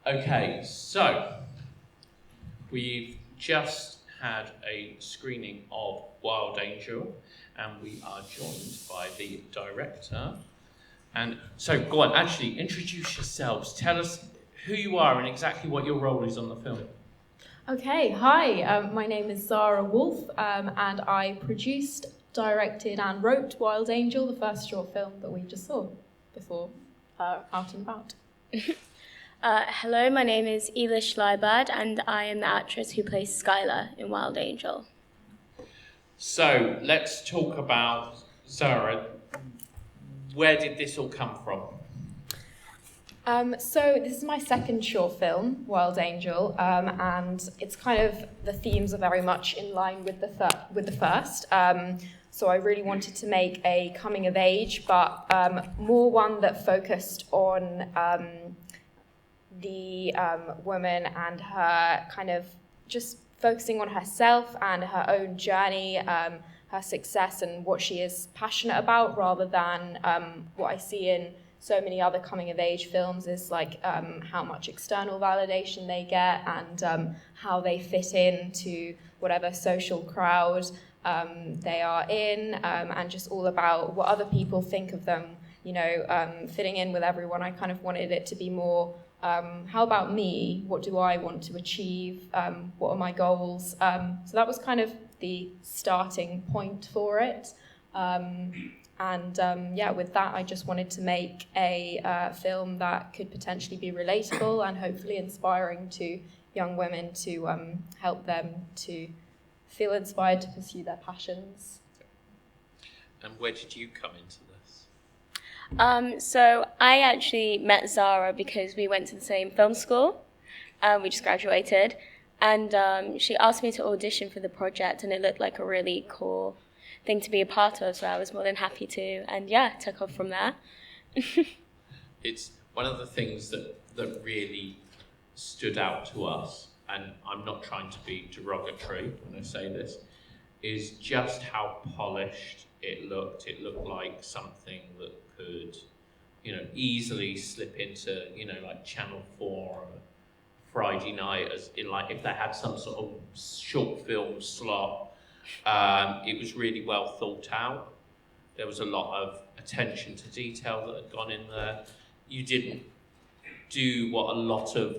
Okay, so we've just had a screening of Wild Angel, and we are joined by the director. And so, go on, actually, introduce yourselves. Tell us who you are and exactly what your role is on the film. Okay, hi, my name is Zara Woolf, and I produced, directed and wrote Wild Angel, the first short film that we just saw before Out and About. Hello, my name is Elish, Liburd, and I am the actress who plays Skylar in Wild Angel. So, let's talk about Zara. Where did this all come from? So this is my second short film, Wild Angel, and it's kind of, the themes are very much in line with the first. So I really wanted to make a coming of age, but more one that focused on the woman and her kind of just focusing on herself and her own journey, her success and what she is passionate about, rather than what I see in so many other coming of age films is like how much external validation they get and how they fit into whatever social crowd they are in, and just all about what other people think of them, you know, fitting in with everyone. I kind of wanted it to be more, how about me? What do I want to achieve? What are my goals? So that was kind of the starting point for it. With that, I just wanted to make a film that could potentially be relatable and hopefully inspiring to young women to help them to feel inspired to pursue their passions. And where did you come into this? So I actually met Zara because we went to the same film school. We just graduated, and she asked me to audition for the project, and it looked like a really cool thing to be a part of, so I was more than happy to, and took off from there. It's one of the things that really stood out to us, and I'm not trying to be derogatory when I say this, is just how polished it looked. It looked like something that could, easily slip into, like Channel 4 on a Friday night, as in like if they had some sort of short film slot. It was really well thought out. There was a lot of attention to detail that had gone in there. You didn't do what a lot of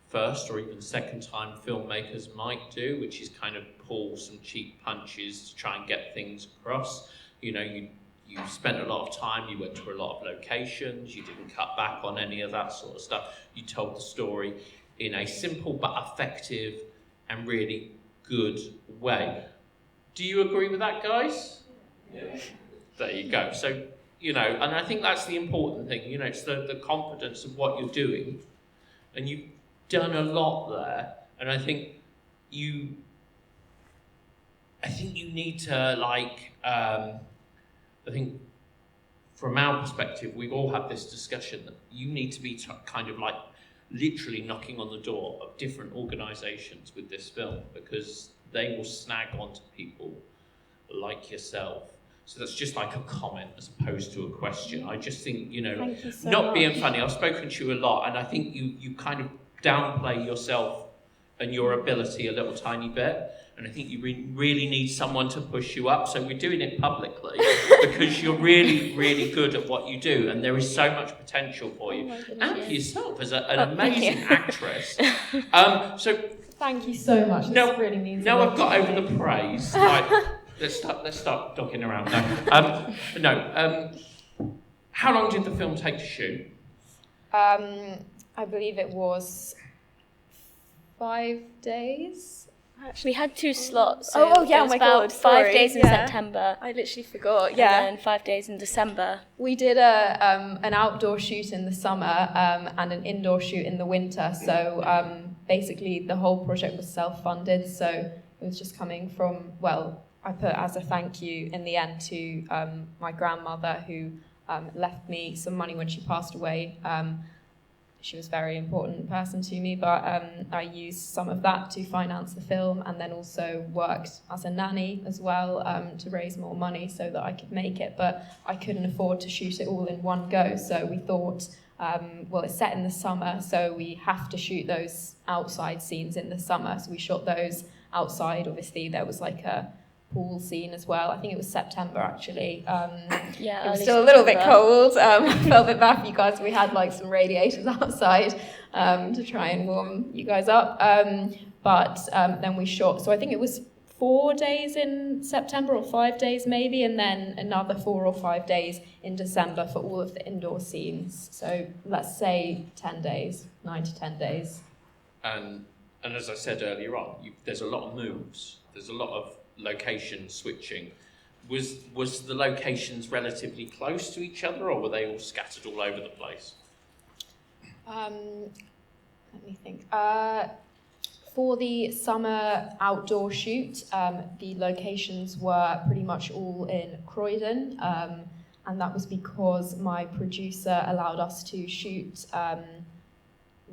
first or even second time filmmakers might do, which is kind of pull some cheap punches to try and get things across. You spent a lot of time, you went to a lot of locations, you didn't cut back on any of that sort of stuff. You told the story in a simple but effective and really good way. Do you agree with that, guys? Yeah. There you go. So, and I think that's the important thing, it's the confidence of what you're doing. And you've done a lot there. And I think you need to, I think from our perspective, we've all had this discussion that you need to be kind of like literally knocking on the door of different organisations with this film, because they will snag onto people like yourself. So that's just like a comment as opposed to a question. I just think, Thank you so not much. being funny, I've spoken to you a lot, and I think you kind of downplay yourself and your ability a little tiny bit. And I think you really need someone to push you up. So we're doing it publicly because you're really, really good at what you do. And there is so much potential for you. And for yourself as an amazing actress. So Thank you so much. This really means a lot I've got to over me. the praise. Right, let's start docking around now. How long did the film take to shoot? I believe it was 5 days. We had 2 slots. Oh, So yeah, it was oh my about God, 5 sorry, days in yeah. September. I literally forgot. And Yeah, then 5 days in December. we did an outdoor shoot in the summer and an indoor shoot in the winter. So basically, the whole project was self-funded. So it was just coming from, I put as a thank you in the end to my grandmother, who left me some money when she passed away. She was a very important person to me, but I used some of that to finance the film, and then also worked as a nanny as well to raise more money so that I could make it. But I couldn't afford to shoot it all in one go, so we thought well, it's set in the summer, so we have to shoot those outside scenes in the summer. So we shot those outside. Obviously, there was like a pool scene as well. I think it was September, actually. Yeah, it was early still a little bit September. cold. I felt a bit bad for you guys. We had like some radiators outside to try and warm you guys up. But then we shot, so I think it was 4 days in September, or 5 days maybe, and then another 4 or 5 days in December for all of the indoor scenes. So let's say 10 days, 9 to 10 days. And as I said earlier on, there's a lot of moves. There's a lot of location switching. Was the locations relatively close to each other, or were they all scattered all over the place? Let me think. For the summer outdoor shoot, the locations were pretty much all in Croydon, and that was because my producer allowed us to shoot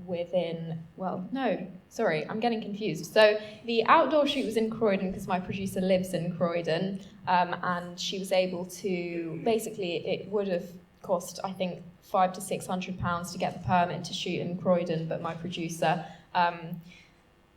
within, well, no, sorry, I'm getting confused. So the outdoor shoot was in Croydon because my producer lives in Croydon, and she was able to, basically, it would have cost, I think, £500 to £600 to get the permit to shoot in Croydon, but my producer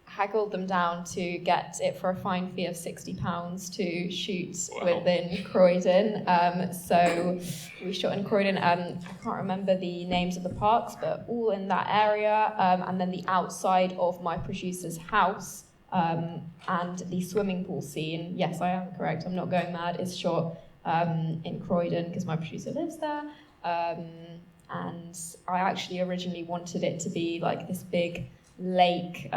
haggled them down to get it for a fine fee of £60 to shoot within Croydon. So we shot in Croydon. I can't remember the names of the parks, but all in that area. And then the outside of my producer's house and the swimming pool scene, yes, I am correct, I'm not going mad, is shot in Croydon because my producer lives there. And I actually originally wanted it to be like this big lake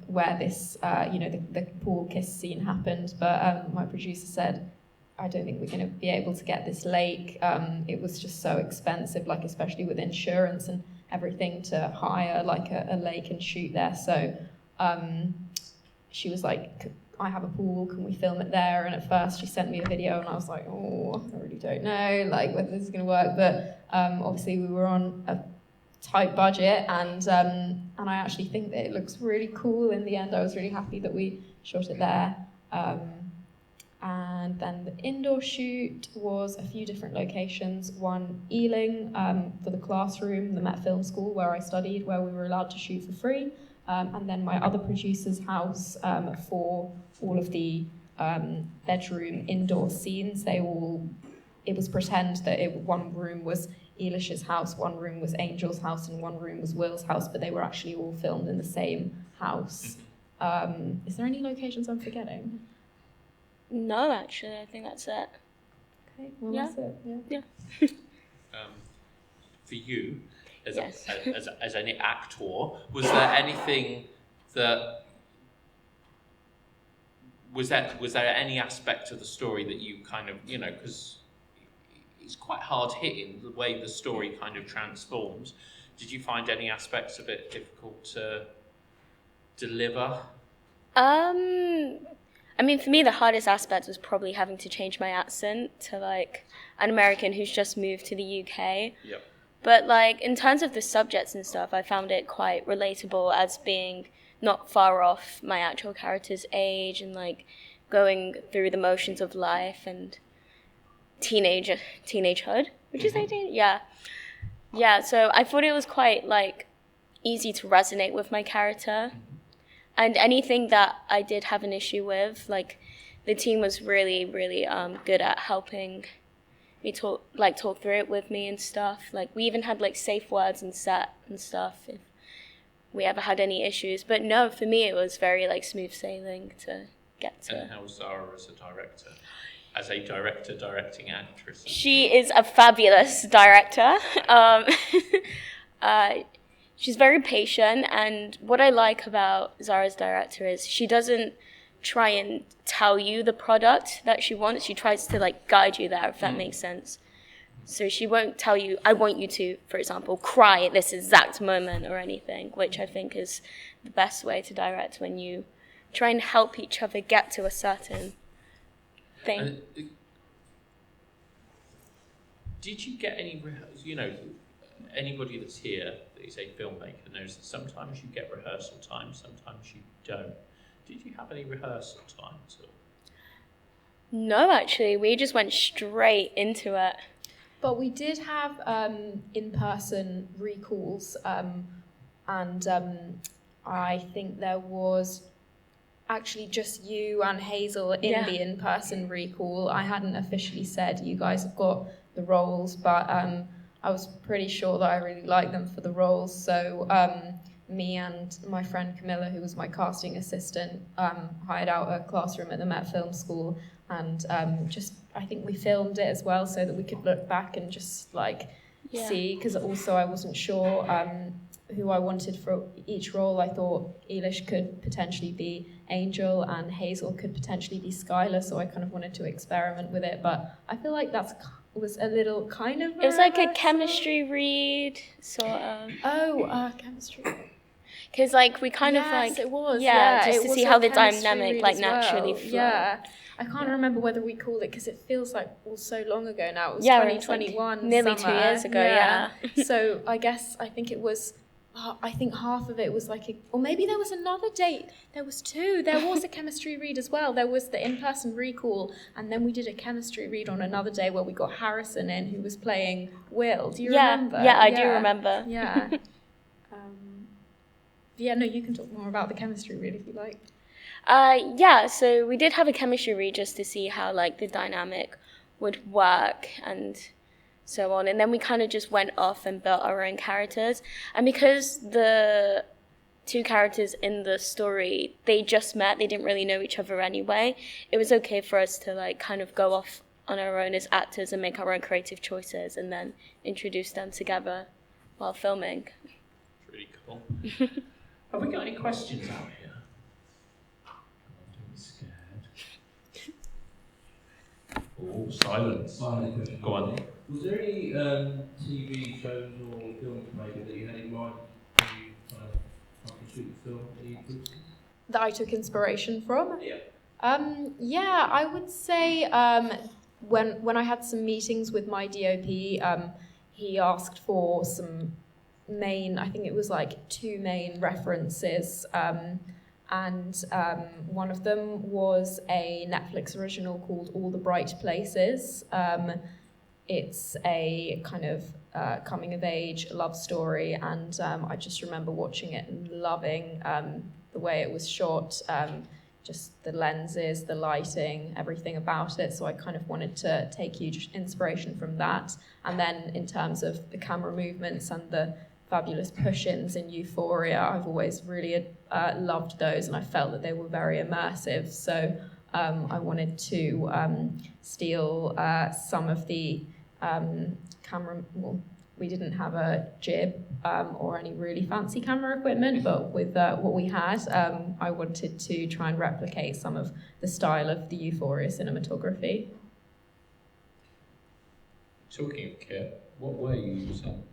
where this, the pool kiss scene happened, but my producer said, I don't think we're going to be able to get this lake. It was just so expensive, like especially with insurance and everything, to hire like a lake and shoot there. So she was like, I have a pool, can we film it there? And at first she sent me a video and I was like, oh, I really don't know like whether this is going to work. But obviously we were on a tight budget, and I actually think that it looks really cool in the end. I was really happy that we shot it there. And then the indoor shoot was a few different locations. One, Ealing, for the classroom, the Met Film School where I studied, where we were allowed to shoot for free. And then my other producer's house for all of the bedroom indoor scenes. It was pretend that one room was Elish's house, one room was Angel's house, and one room was Will's house, but they were actually all filmed in the same house. Is there any locations I'm forgetting? No, actually, I think that's it. Okay, well, Yeah. that's it. Yeah. For you, as, Yes. as an actor, was there anything that was there any aspect of the story that you kind of, because it's quite hard hitting the way the story kind of transforms. Did you find any aspects of it difficult to deliver? I mean, for me, the hardest aspect was probably having to change my accent to like an American who's just moved to the UK. Yep. But like in terms of the subjects and stuff, I found it quite relatable as being not far off my actual character's age and like going through the motions of life and teenagehood, which is 18. Yeah, so I thought it was quite like easy to resonate with my character, and anything that I did have an issue with, like the team was really good at helping me talk through it with me and stuff. Like we even had like safe words and set and stuff if we ever had any issues. But no, for me it was very like smooth sailing to get to. And how was Zara as a director? As a director directing actress? She is a fabulous director. She's very patient, and what I like about Zara's director is she doesn't try and tell you the product that she wants. She tries to like guide you there, if that makes sense. So she won't tell you, I want you to, for example, cry at this exact moment or anything, which I think is the best way to direct, when you try and help each other get to a certain thing. Did you get any, anybody that's here that is a filmmaker knows that sometimes you get rehearsal time, sometimes you don't. Did you have any rehearsal time at all? No, actually, we just went straight into it. But we did have in-person recalls, and I think there was actually just you and Hazel in the in-person recall. I hadn't officially said you guys have got the roles, but I was pretty sure that I really liked them for the roles. So me and my friend Camilla, who was my casting assistant, hired out a classroom at the Met Film School, and I think we filmed it as well so that we could look back and just see, because also I wasn't sure who I wanted for each role. I thought Elish could potentially be Angel and Hazel could potentially be Skylar, so I kind of wanted to experiment with it, but I feel like was a little kind of... It was like a chemistry read, sort of. Oh, chemistry. Because we kind of it was. just to see how the chemistry dynamic read as naturally well. flowed. Yeah. I can't remember whether we called it, because it feels like so long ago now. It was it was 2021 nearly summer. 2 years ago, So I think it was... I think half of it was or maybe there was another date. There was two. There was a chemistry read as well. There was the in-person recall, and then we did a chemistry read on another day where we got Harrison in, who was playing Will. Do you remember? Yeah, I do remember. Yeah. No, you can talk more about the chemistry read if you like. So we did have a chemistry read just to see how the dynamic would work and so on, and then we kind of just went off and built our own characters. And because the two characters in the story, they just met, they didn't really know each other anyway, it was okay for us to kind of go off on our own as actors and make our own creative choices and then introduce them together while filming. It's really cool. Have we got any questions out here? Don't be scared. Oh, silence. Go on. Was there any TV shows or films maybe that you had in mind when you tried to shoot the film? Any influences? That I took inspiration from? Yeah. I would say when I had some meetings with my DOP, he asked for some I think it was two main references, and one of them was a Netflix original called All the Bright Places. It's a kind of coming-of-age love story, and I just remember watching it and loving the way it was shot, just the lenses, the lighting, everything about it. So I kind of wanted to take huge inspiration from that. And then in terms of the camera movements and the fabulous push-ins in Euphoria, I've always really loved those, and I felt that they were very immersive. So I wanted to steal some of the camera. Well, we didn't have a jib or any really fancy camera equipment, but with what we had, I wanted to try and replicate some of the style of the Euphoria cinematography. Talking of kit, what were you using?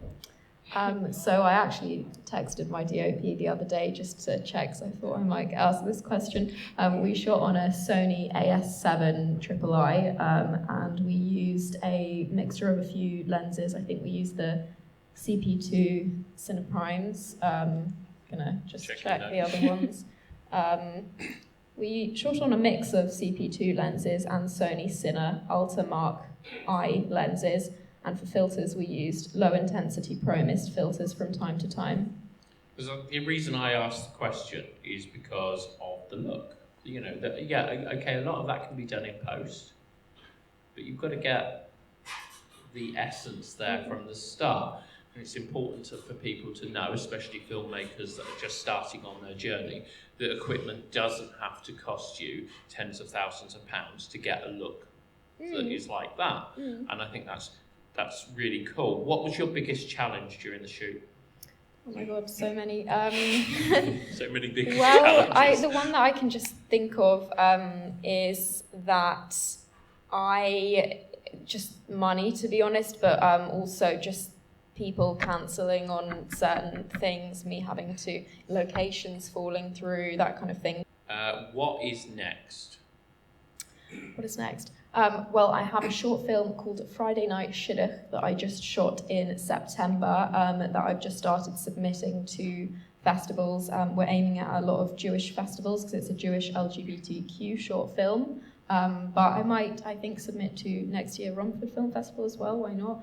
So I actually texted my DOP the other day just to check, so I thought I might ask this question. We shot on a Sony AS7 III, and we used a mixture of a few lenses. I think we used the CP2 Cineprimes. Gonna just check the other ones. We shot on a mix of CP2 lenses and Sony Cine Ultra Mark I lenses. And for filters, we used low-intensity Pro Mist filters from time to time. Because the reason I asked the question is because of the look. A lot of that can be done in post, but you've got to get the essence there from the start. And it's important for people to know, especially filmmakers that are just starting on their journey, that equipment doesn't have to cost you tens of thousands of pounds to get a look that is like that. And I think that's really cool. What was your biggest challenge during the shoot? Oh my God, so many. So many big challenges. The one that I can just think of is that just money, to be honest, but also just people cancelling on certain things, me having to, locations falling through, that kind of thing. What is next? What is next? I have a short film called Friday Night Shidduch that I just shot in September that I've just started submitting to festivals. We're aiming at a lot of Jewish festivals because it's a Jewish LGBTQ short film. But I might, I think, submit to next year Romford Film Festival as well, why not?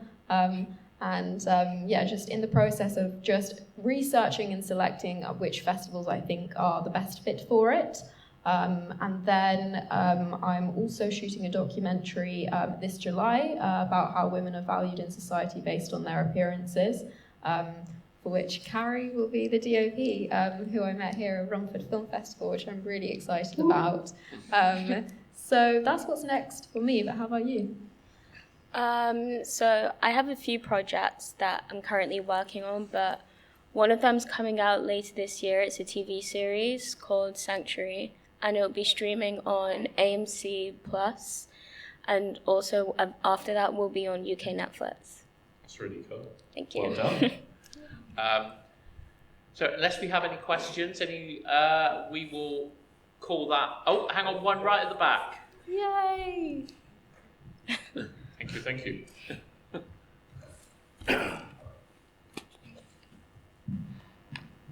Just in the process of just researching and selecting which festivals I think are the best fit for it. And then I'm also shooting a documentary this July about how women are valued in society based on their appearances, for which Carrie will be the DOP, who I met here at Romford Film Festival, which I'm really excited about. So that's what's next for me, but how about you? So I have a few projects that I'm currently working on, but one of them's coming out later this year. It's a TV series called Sanctuary, and it'll be streaming on AMC Plus, and also after that will be on UK Netflix. That's really cool. Thank you. Well done. So unless we have any questions, we will call that. Oh, hang on, one right at the back. Yay! Thank you.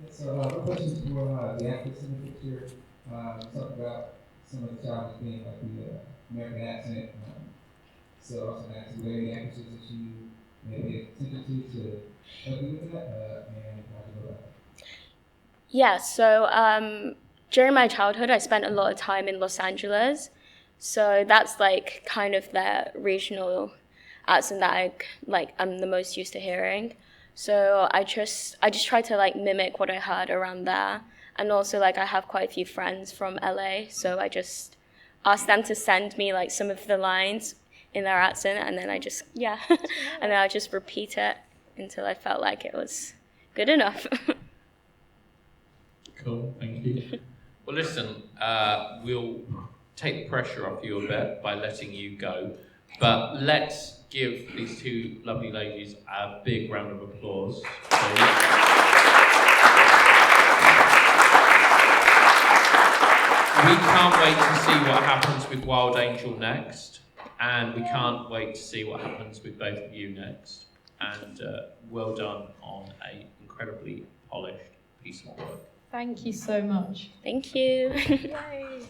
So, my question is for the actors in the picture. Talk about some of the challenges being like the American accent. So, also ask were there any actresses that you maybe attention to help you with that, and how to go about it? Yeah, so during my childhood, I spent a lot of time in Los Angeles. So that's like kind of the regional accent that I'm the most used to hearing. So I just try to like mimic what I heard around there. And also like I have quite a few friends from LA, so I just asked them to send me like some of the lines in their accent, and then I just and then I just repeat it until I felt like it was good enough. Cool, thank you. Well, listen, we'll take the pressure off you a bit by letting you go, but let's give these two lovely ladies a big round of applause, please. We can't wait to see what happens with Wild Angel next, and we can't wait to see what happens with both of you next. And well done on an incredibly polished piece of work. Thank you so much. Thank you. Yay!